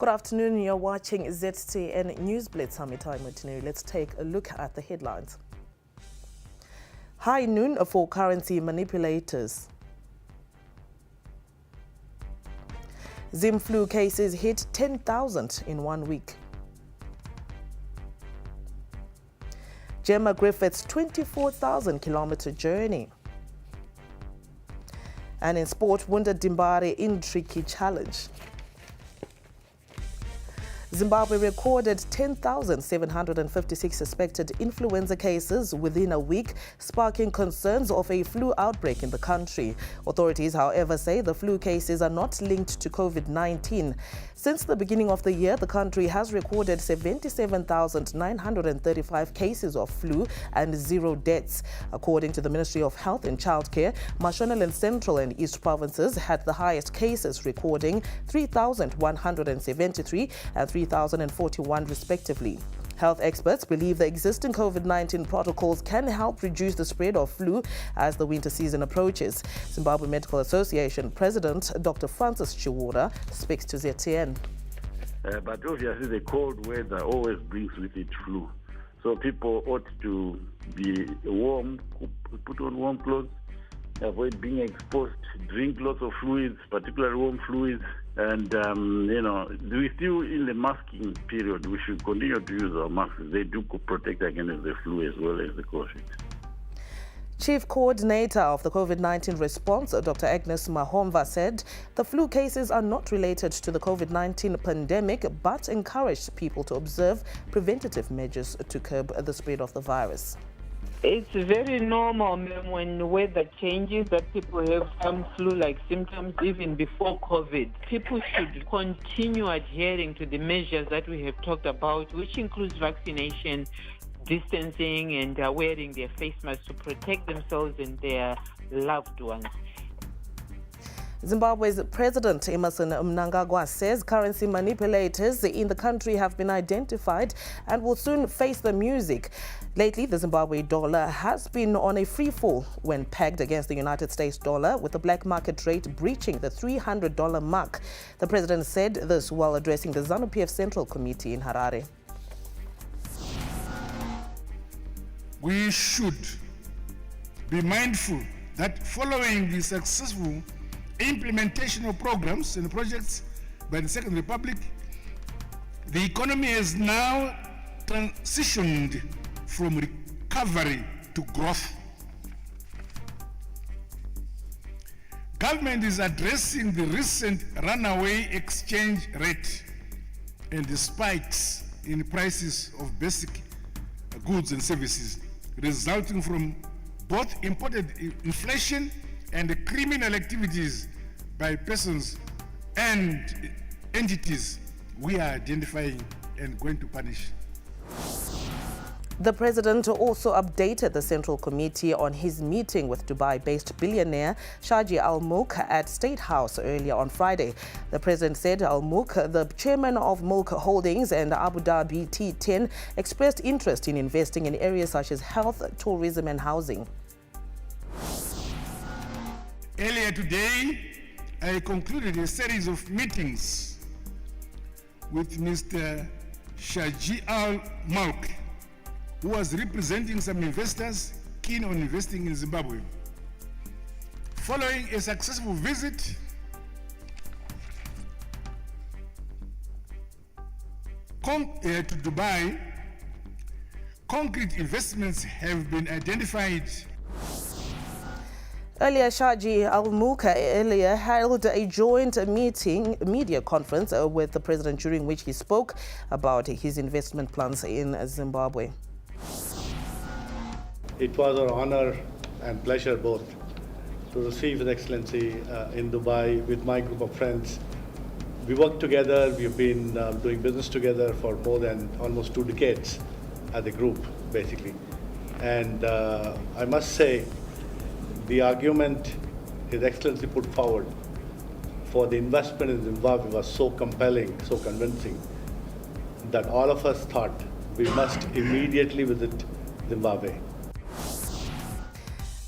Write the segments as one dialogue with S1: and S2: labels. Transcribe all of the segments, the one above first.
S1: Good afternoon, you're watching ZTN News Blitz. I'm Mutineri. Let's take a look at the headlines. High noon for currency manipulators. Zim Flu cases hit 10,000 in 1 week. Gemma Griffith's 24,000-kilometer journey. And in sport, Wounded Dimbare in tricky challenge. Zimbabwe recorded 10,756 suspected influenza cases within a week, sparking concerns of a flu outbreak in the country. Authorities, however, say the flu cases are not linked to COVID-19. Since the beginning of the year, the country has recorded 77,935 cases of flu and 0 deaths. According to the Ministry of Health and Childcare, Mashonaland Central and East provinces had the highest cases, recording 3,173 and 3,041 respectively. Health experts believe the existing COVID-19 protocols can help reduce the spread of flu as the winter season approaches. Zimbabwe Medical Association President Dr. Francis Chiwura speaks to ZTN.
S2: But obviously the cold weather always brings with it flu. So people ought to be warm, put on warm clothes, avoid being exposed, drink lots of fluids, particularly warm fluids. And, we're still in the masking period. We should continue to use our masks. They do protect against the flu as well as the COVID.
S1: Chief Coordinator of the COVID-19 response, Dr. Agnes Mahomva, said the flu cases are not related to the COVID-19 pandemic, but encouraged people to observe preventative measures to curb the spread of the virus.
S3: It's very normal, ma'am, when weather changes that people have some flu-like symptoms even before COVID. People should continue adhering to the measures that we have talked about, which includes vaccination, distancing, and wearing their face masks to protect themselves and their loved ones.
S1: Zimbabwe's President Emmerson Mnangagwa says currency manipulators in the country have been identified and will soon face the music. Lately, the Zimbabwe dollar has been on a free fall when pegged against the United States dollar, with the black market rate breaching the $300 mark. The president said this while addressing the ZANU-PF Central Committee in Harare.
S4: We should be mindful that following the successful implementation of programs and projects by the Second Republic, the economy has now transitioned from recovery to growth. Government is addressing the recent runaway exchange rate and the spikes in prices of basic goods and services resulting from both imported inflation and criminal activities by persons and entities we are identifying and going to punish.
S1: The president also updated the Central Committee on his meeting with Dubai-based billionaire Shaji Al Mouk at State House earlier on Friday. The president said Al Mouk, the chairman of Mouk Holdings and Abu Dhabi T10, expressed interest in investing in areas such as health, tourism and housing.
S4: Earlier today, I concluded a series of meetings with Mr. Shaji Al Mouk, who was representing some investors keen on investing in Zimbabwe. Following a successful visit to Dubai, concrete investments have been identified.
S1: Earlier, Shaji Al Mouk held a joint media conference with the president, during which he spoke about his investment plans in Zimbabwe.
S5: It was our honor and pleasure both to receive His Excellency in Dubai with my group of friends. We worked together, we've been doing business together for more than almost 2 decades as a group, basically. And I must say, the argument His Excellency put forward for the investment in Zimbabwe was so compelling, so convincing, that all of us thought we must immediately visit Zimbabwe.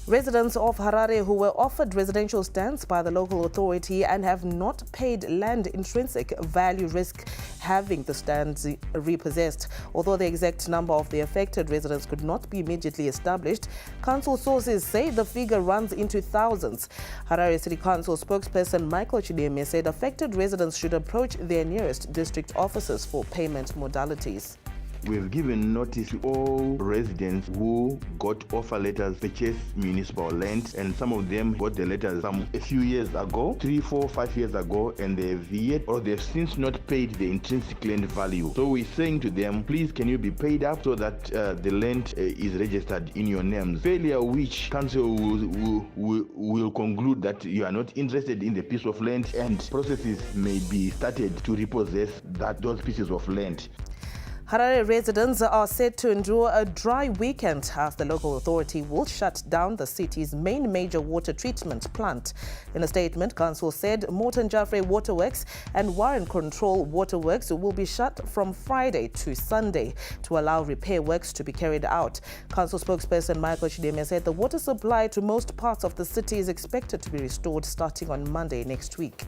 S1: Residents of Harare who were offered residential stands by the local authority and have not paid land intrinsic value risk having the stands repossessed. Although the exact number of the affected residents could not be immediately established, council sources say the figure runs into thousands. Harare City Council spokesperson Michael Chideme said affected residents should approach their nearest district offices for payment modalities.
S6: We've given notice to all residents who got offer letters to purchase municipal land, and some of them got the letters a few years ago, 3, 4, 5 years ago, and they've since not paid the intrinsic land value. So we're saying to them, please can you be paid up so that the land is registered in your names. Failure which council will conclude that you are not interested in the piece of land, and processes may be started to repossess those pieces of land.
S1: Harare residents are set to endure a dry weekend as the local authority will shut down the city's main major water treatment plant. In a statement, council said Morton Jaffrey Waterworks and Warren Control Waterworks will be shut from Friday to Sunday to allow repair works to be carried out. Council spokesperson Michael Chideme said the water supply to most parts of the city is expected to be restored starting on Monday next week.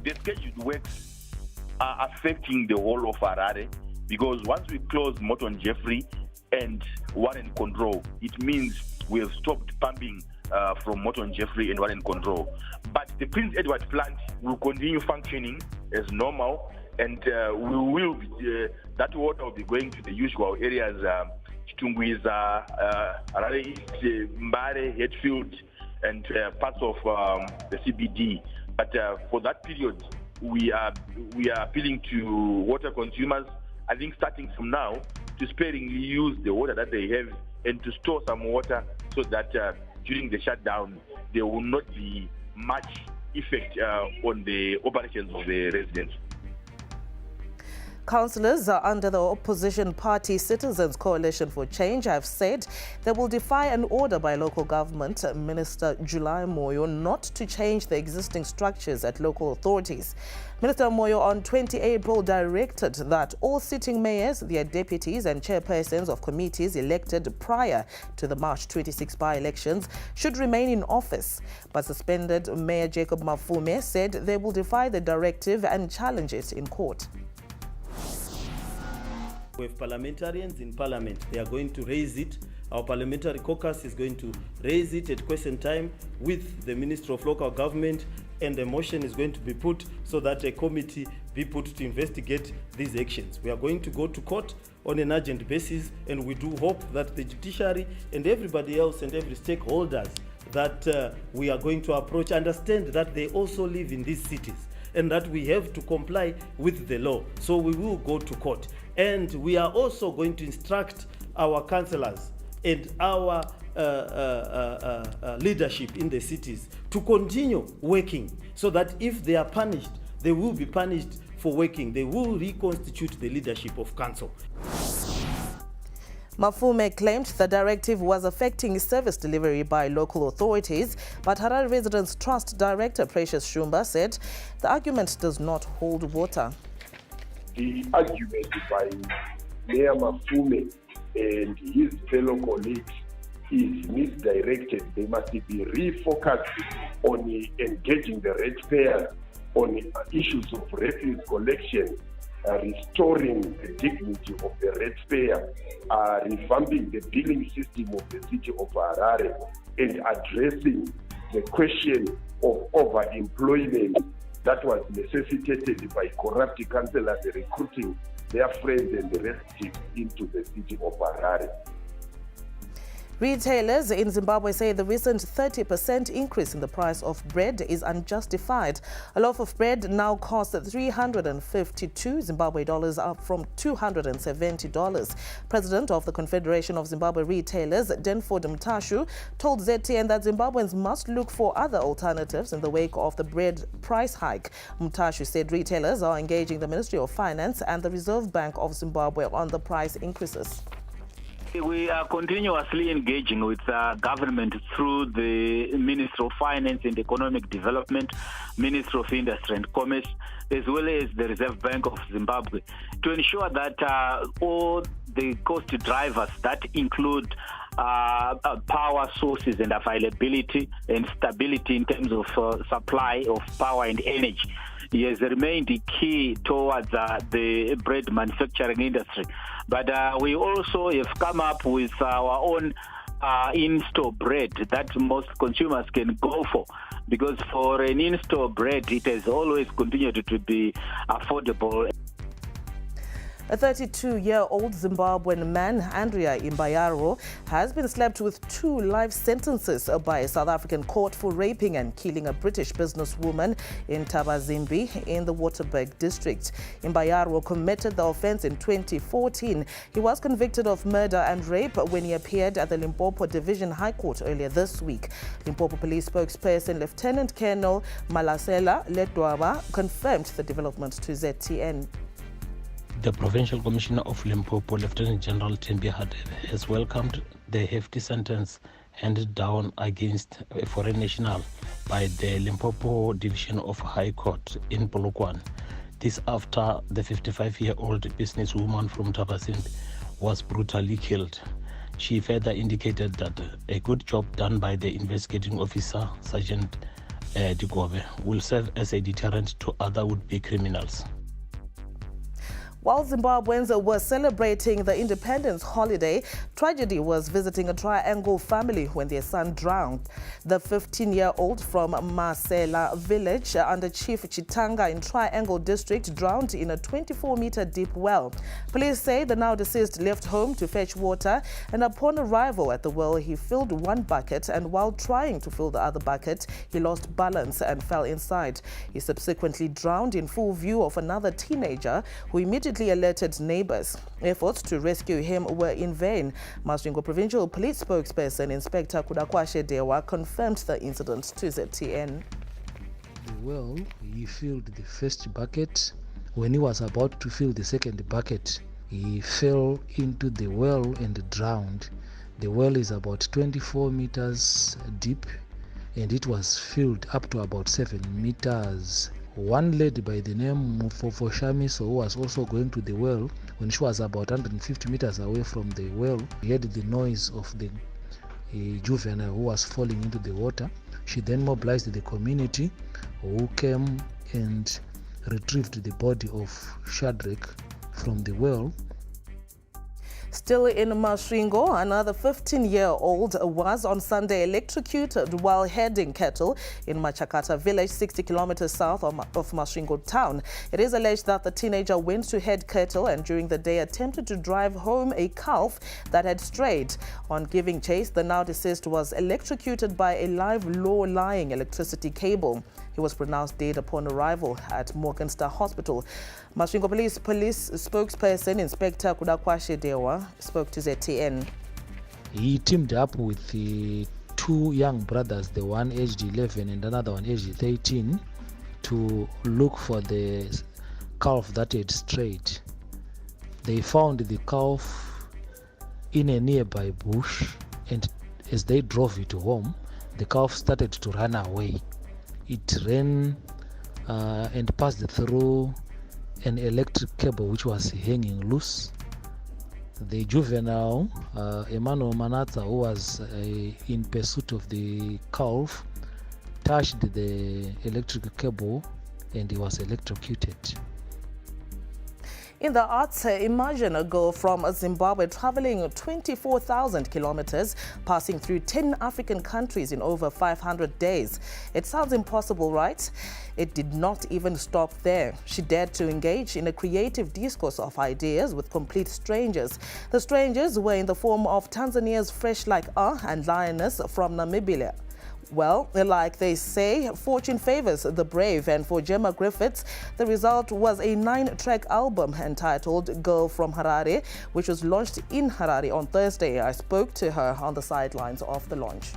S7: The scheduled works are affecting the whole of Harare, because once we close Morton Jeffrey and Warren Control, it means we have stopped pumping from Morton Jeffrey and Warren Control. But the Prince Edward plant will continue functioning as normal, and that water will be going to the usual areas, Chitungwiza, Harare East, Mbare, Hatfield, and parts of the CBD. But for that period, we are appealing to water consumers, I think starting from now, to sparingly use the water that they have and to store some water so that during the shutdown, there will not be much effect on the operations of the residents.
S1: Councillors under the opposition party Citizens Coalition for Change have said they will defy an order by local government Minister July Moyo not to change the existing structures at local authorities. Minister Moyo on 20 April directed that all sitting mayors, their deputies and chairpersons of committees elected prior to the March 26 by-elections should remain in office. But suspended Mayor Jacob Mafume said they will defy the directive and challenge it in court.
S8: We have parliamentarians in parliament. They are going to raise it. Our parliamentary caucus is going to raise it at question time with the Minister of Local Government, and a motion is going to be put so that a committee be put to investigate these actions. We are going to go to court on an urgent basis, and we do hope that the judiciary and everybody else and every stakeholders that we are going to approach understand that they also live in these cities and that we have to comply with the law. So we will go to court. And we are also going to instruct our councillors and our leadership in the cities to continue working so that if they are punished, they will be punished for working. They will reconstitute the leadership of council.
S1: Mafume claimed the directive was affecting service delivery by local authorities, but Harare Residents Trust Director Precious Shumba said the argument does not hold water.
S9: The argument by Mayor Mafume and his fellow colleagues is misdirected. They must be refocused on engaging the ratepayers on issues of refuse collection, restoring the dignity of the ratepayer, revamping the billing system of the city of Harare, and addressing the question of overemployment that was necessitated by corrupt councillors recruiting their friends and relatives into the city of Harare.
S1: Retailers in Zimbabwe say the recent 30% increase in the price of bread is unjustified. A loaf of bread now costs 352 Zimbabwe dollars, up from $270. President of the Confederation of Zimbabwe Retailers, Denford Mtashu, told ZTN that Zimbabweans must look for other alternatives in the wake of the bread price hike. Mtashu said retailers are engaging the Ministry of Finance and the Reserve Bank of Zimbabwe on the price increases.
S10: We are continuously engaging with government through the Ministry of Finance and Economic Development, Ministry of Industry and Commerce, as well as the Reserve Bank of Zimbabwe, to ensure that all the cost drivers that include power sources and availability and stability in terms of supply of power and energy. He has remained key towards the bread manufacturing industry. But we also have come up with our own in-store bread that most consumers can go for, because for an in-store bread, it has always continued to be affordable.
S1: A 32-year-old Zimbabwean man, Andrea Imbayaro, has been slapped with 2 life sentences by a South African court for raping and killing a British businesswoman in Tabazimbi in the Waterberg district. Imbayaro committed the offense in 2014. He was convicted of murder and rape when he appeared at the Limpopo Division High Court earlier this week. Limpopo Police spokesperson Lieutenant Colonel Malasela Ledwaba confirmed the development to ZTN.
S11: The Provincial Commissioner of Limpopo, Lieutenant General Thembi Hadebe, has welcomed the hefty sentence handed down against a foreign national by the Limpopo Division of High Court in Polokwane. This after the 55-year-old businesswoman from Tabazimbi was brutally killed. She further indicated that a good job done by the investigating officer, Sergeant Mugabe, will serve as a deterrent to other would-be criminals.
S1: While Zimbabweans were celebrating the independence holiday, tragedy was visiting a Triangle family when their son drowned. The 15-year-old from Masela village under Chief Chitanga in Triangle district drowned in a 24-meter deep well. Police say the now deceased left home to fetch water, and upon arrival at the well, he filled one bucket, and while trying to fill the other bucket, he lost balance and fell inside. He subsequently drowned in full view of another teenager who immediately alerted neighbors. Efforts to rescue him were in vain. Masvingo Provincial Police spokesperson Inspector Kudakwashe Dewa confirmed the incident to ZTN.
S12: The well, he filled the first bucket. When he was about to fill the second bucket, he fell into the well and drowned. The well is about 24 meters deep and it was filled up to about 7 meters. One lady by the name of Shamiso, who was also going to the well, when she was about 150 meters away from the well, heard the noise of the juvenile who was falling into the water. She then mobilized the community, who came and retrieved the body of Shadrach from the well.
S1: Still in Masvingo, another 15-year-old was on Sunday electrocuted while herding cattle in Machakata village, 60 kilometers south of Masvingo town. It is alleged that the teenager went to herd cattle and during the day attempted to drive home a calf that had strayed. On giving chase, the now deceased was electrocuted by a live low-lying electricity cable. He was pronounced dead upon arrival at Morgenster Hospital. Masvingo Police spokesperson Inspector Kudakwashe Dewa spoke to ZTN.
S12: He teamed up with the 2 young brothers, the one aged 11 and another one aged 13, to look for the calf that had strayed. They found the calf in a nearby bush, and as they drove it home, the calf started to run away. It ran and passed through an electric cable which was hanging loose. The juvenile, Emmanuel Manata, who was in pursuit of the calf, touched the electric cable and he was electrocuted.
S1: In the arts, imagine a girl from Zimbabwe traveling 24,000 kilometers, passing through 10 African countries in over 500 days. It sounds impossible, right? It did not even stop there. She dared to engage in a creative discourse of ideas with complete strangers. The strangers were in the form of Tanzania's Fresh Like and Lioness from Namibia. Well, like they say, fortune favors the brave, and for Gemma Griffiths, the result was a 9-track album entitled Girl from Harare, which was launched in Harare on Thursday. I spoke to her on the sidelines of the launch.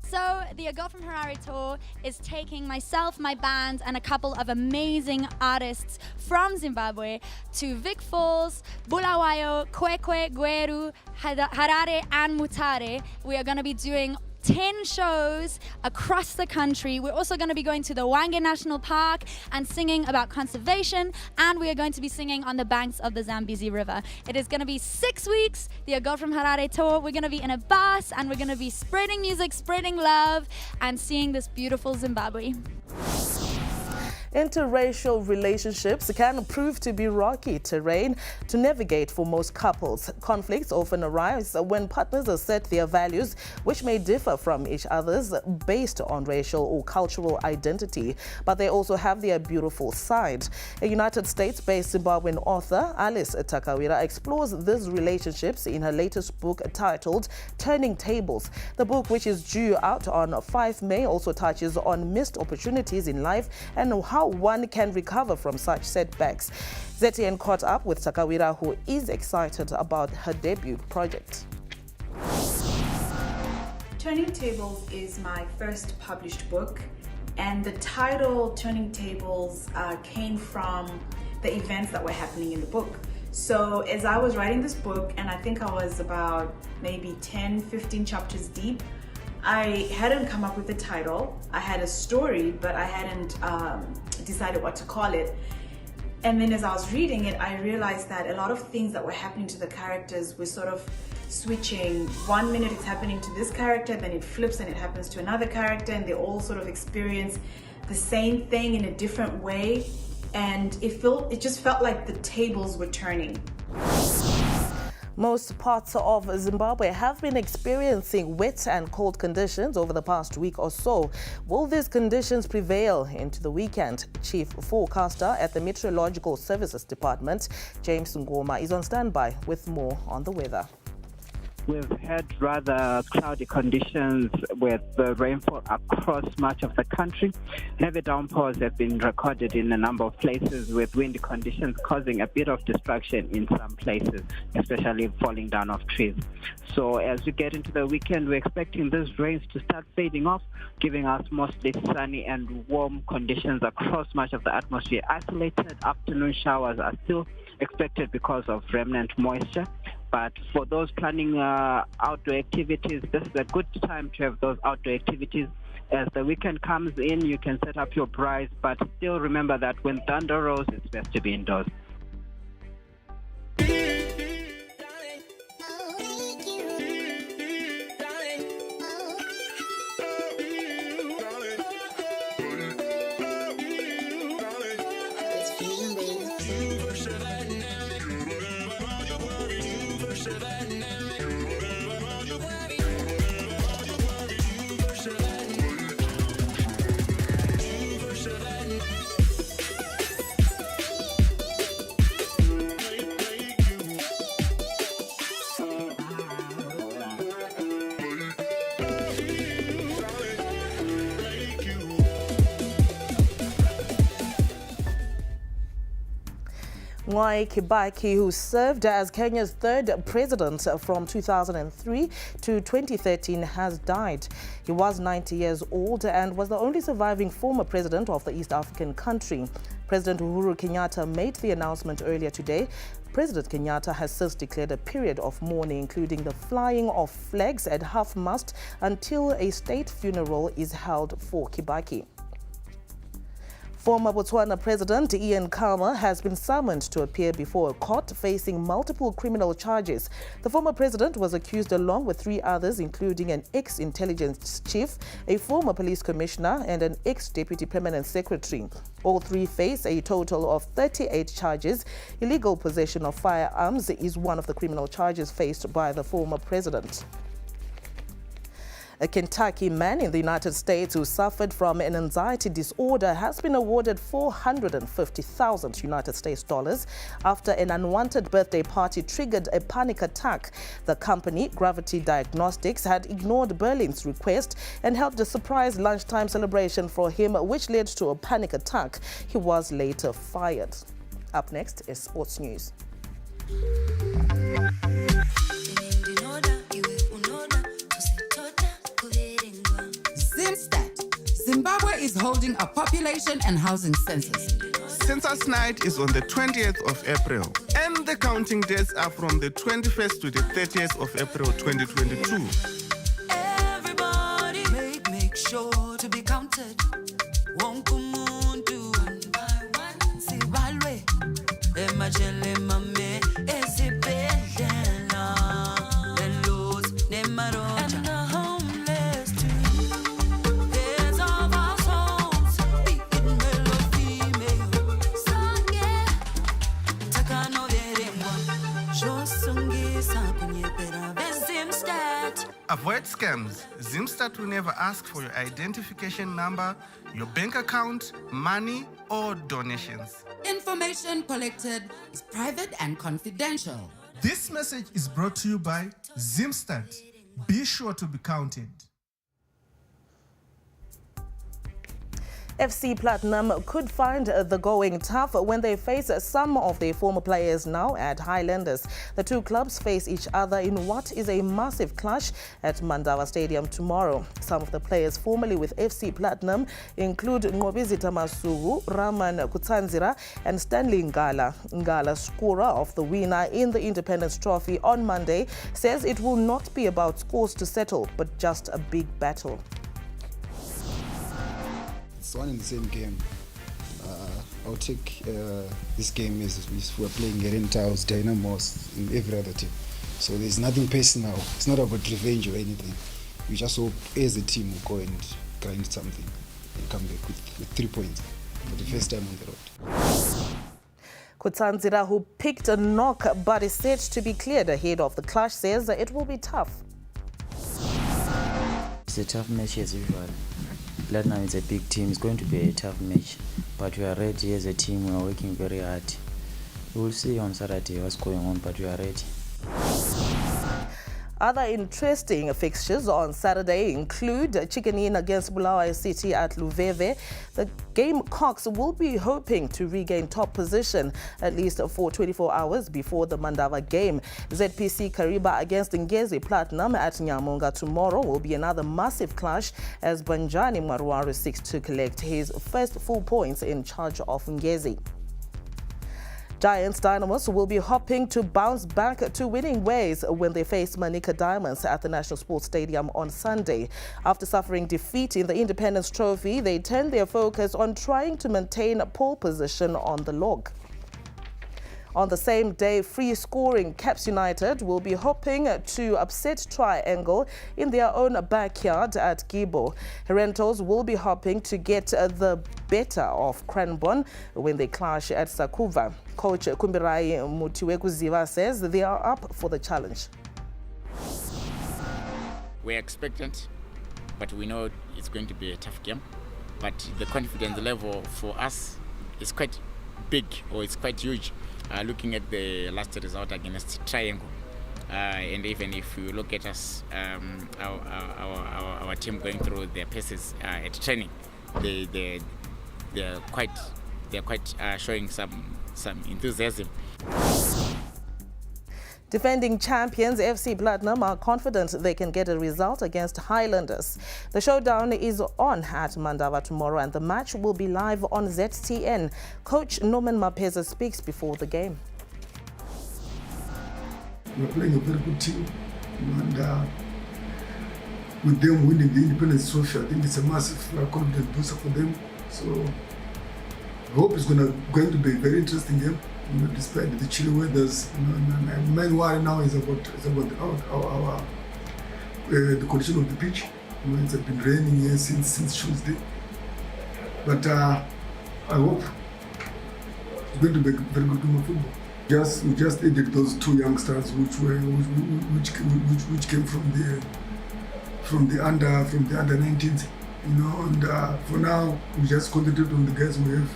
S13: So the Girl from Harare tour is taking myself, my band, and a couple of amazing artists from Zimbabwe to Vic Falls, Bulawayo, Kwekwe, Gweru, Harare, and Mutare. We are going to be doing 10 shows across the country. We're also going to be going to the Wange National Park and singing about conservation, and we are going to be singing on the banks of the Zambezi River. It is going to be 6 weeks, the Go From Harare tour. We're going to be in a bus, and we're going to be spreading music, spreading love, and seeing this beautiful Zimbabwe.
S1: Interracial relationships can prove to be rocky terrain to navigate for most couples. Conflicts often arise when partners assert their values, which may differ from each other's based on racial or cultural identity, but they also have their beautiful side. A United States-based Zimbabwean author, Alice Takawira, explores these relationships in her latest book titled Turning Tables. The book, which is due out on 5 May, also touches on missed opportunities in life and how one can recover from such setbacks. ZTN caught up with Takawira, who is excited about her debut project.
S14: Turning Tables is my first published book, and the title Turning Tables came from the events that were happening in the book. So as I was writing this book, and I think I was about maybe 10-15 chapters deep, I hadn't come up with a title. I had a story, but I hadn't decided what to call it. And then as I was reading it, I realized that a lot of things that were happening to the characters were sort of switching. 1 minute it's happening to this character, then it flips and it happens to another character, and they all sort of experience the same thing in a different way. And it just felt like the tables were turning.
S1: Most parts of Zimbabwe have been experiencing wet and cold conditions over the past week or so. Will these conditions prevail into the weekend? Chief Forecaster at the Meteorological Services Department, James Ngoma, is on standby with more on the weather.
S15: We've had rather cloudy conditions with rainfall across much of the country. Heavy downpours have been recorded in a number of places, with windy conditions causing a bit of destruction in some places, especially falling down of trees. So as we get into the weekend, we're expecting these rains to start fading off, giving us mostly sunny and warm conditions across much of the atmosphere. Isolated afternoon showers are still expected because of remnant moisture. But for those planning outdoor activities, this is a good time to have those outdoor activities. As the weekend comes in, you can set up your braais, but still remember that when thunder rolls, it's best to be indoors.
S1: Mwai Kibaki, who served as Kenya's third president from 2003 to 2013, has died. He was 90 years old and was the only surviving former president of the East African country. President Uhuru Kenyatta made the announcement earlier today. President Kenyatta has since declared a period of mourning, including the flying of flags at half-mast until a state funeral is held for Kibaki. Former Botswana President Ian Khama has been summoned to appear before a court facing multiple criminal charges. The former president was accused along with 3 others, including an ex-intelligence chief, a former police commissioner, and an ex-deputy permanent secretary. All 3 face a total of 38 charges. Illegal possession of firearms is one of the criminal charges faced by the former president. A Kentucky man in the United States who suffered from an anxiety disorder has been awarded $450,000 United States dollars after an unwanted birthday party triggered a panic attack. The company, Gravity Diagnostics, had ignored Berlin's request and held a surprise lunchtime celebration for him, which led to a panic attack. He was later fired. Up next is sports news.
S16: Zimbabwe is holding a population and housing census.
S17: Census night is on the 20th of April, and the counting days are from the 21st to the 30th of April 2022.
S16: Everybody counted. Wonke umuntu sibalwe emajele mame ezibhedlela lelos nemaroja and the homeless too. Heads of our souls beating male or female. Sange takano verengwa josungisa kunyepera bezimstat.
S17: Avoid scams. Zimstat will never ask for your identification number, your bank account, money, or donations.
S16: Information collected is private and confidential.
S18: This message is brought to you by Zimstat. Be sure to be counted.
S1: FC Platinum could find the going tough when they face some of their former players now at Highlanders. The two clubs face each other in what is a massive clash at Mandava Stadium tomorrow. Some of the players formerly with FC Platinum include Ngobizita Masugu, Raman Kutsanzira and Stanley Ngala. Ngala, scorer of the winner in the Independence Trophy on Monday, says it will not be about scores to settle, but just a big battle.
S19: It's one in the same game. I'll take this game as we're playing Gerentaus, Dynamos, and every other team. So there's nothing personal. It's not about revenge or anything. We just hope as a team we'll go and grind something and come back with 3 points for the first time on the road.
S1: Kutsanzira, who picked a knock but is said to be cleared ahead of the clash, says that it will be tough.
S20: It's a tough match as usual. Platinum is a big team. It's going to be a tough match, but we are ready as a team. We are working very hard. We will see on Saturday what's going on, but we are ready.
S1: Other interesting fixtures on Saturday include Chicken against Bulawayo City at Luveve. The Gamecocks will be hoping to regain top position at least for 24 hours before the Mandava game. ZPC Kariba against Ngezi Platinum at Nyamonga tomorrow will be another massive clash as Banjani Marwaru seeks to collect his first full points in charge of Ngezi. Giants Dynamos will be hoping to bounce back to winning ways when they face Manica Diamonds at the National Sports Stadium on Sunday. After suffering defeat in the Independence Trophy, they turn their focus on trying to maintain a pole position on the log. On the same day, free-scoring Caps United will be hoping to upset Triangle in their own backyard at Gibo. Rentos will be hoping to get the better of Cranbourne when they clash at Sakuva. Coach Kumbirai Mutiwekuziva says they are up for the challenge.
S21: We're expectant, but we know it's going to be a tough game. But the confidence level for us is quite big, or it's quite huge. Looking at the last result against Triangle, and even if you look at us, our team going through their paces at training, they're quite showing some enthusiasm.
S1: Defending champions FC Platinum are confident they can get a result against Highlanders. The showdown is on at Mandava tomorrow and the match will be live on ZTN. Coach Norman Mapeza speaks before the game.
S22: We're playing a very good team, and with them winning the Independence Trophy, I think it's a massive confidence booster for them. So I hope it's going to be a very interesting game. Despite the chilly weathers, and main worry now is about the condition of the pitch. It's been raining here since Tuesday, but I hope it's going to be a very good game of football. We just added those two youngsters which came from the under 19s, and for now we just concentrate on the guys we have.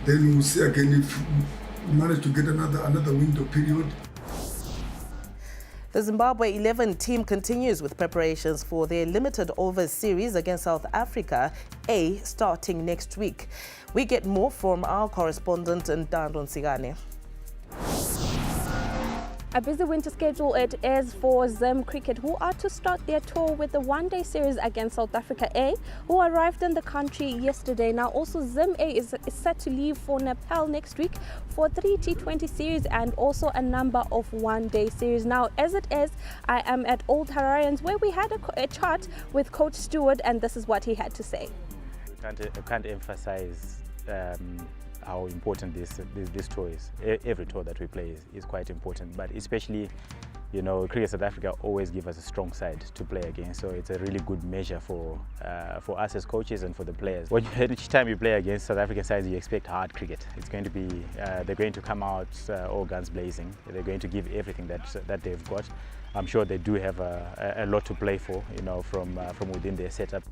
S22: Then we'll see again if we manage to get another window period.
S1: The Zimbabwe 11 team continues with preparations for their limited overs series against South Africa A starting next week. We get more from our correspondent Ndando Nsigane.
S23: A busy winter schedule it is for Zim Cricket, who are to start their tour with the one-day series against South Africa A, who arrived in the country yesterday. Now also Zim A is set to leave for Nepal next week for 3 T20 series and also a number of one-day series. Now as it is, I am at Old Hararians where we had a chat with Coach Stewart, and this is what he had to say.
S2: I can't emphasize how important this tour is. Every tour that we play is quite important, but especially, you know, Cricket South Africa always give us a strong side to play against, so it's a really good measure for us as coaches and for the players. Each time you play against South African sides, you expect hard cricket. It's going to be, they're going to come out all guns blazing. They're going to give everything that they've got. I'm sure they do have a lot to play for, you know, from within their setup.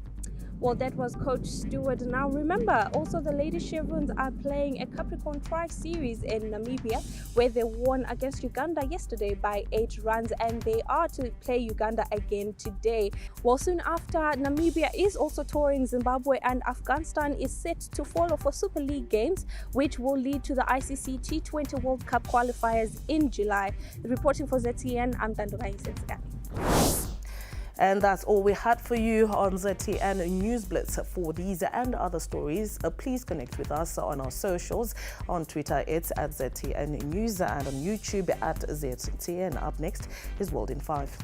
S23: Well, that was Coach Stewart. Now remember, also the Lady Chevrons are playing a Capricorn Tri Series in Namibia, where they won against Uganda yesterday by 8 runs, and they are to play Uganda again today. Well, soon after, Namibia is also touring Zimbabwe, and Afghanistan is set to follow for Super League games, which will lead to the ICC T20 World Cup qualifiers in July. Reporting for ZTN, I'm Dandorai Sensika.
S1: And that's all we had for you on ZTN News Blitz. For these and other stories, please connect with us on our socials. On Twitter, it's at ZTN News, and on YouTube at ZTN. Up next is World in 5.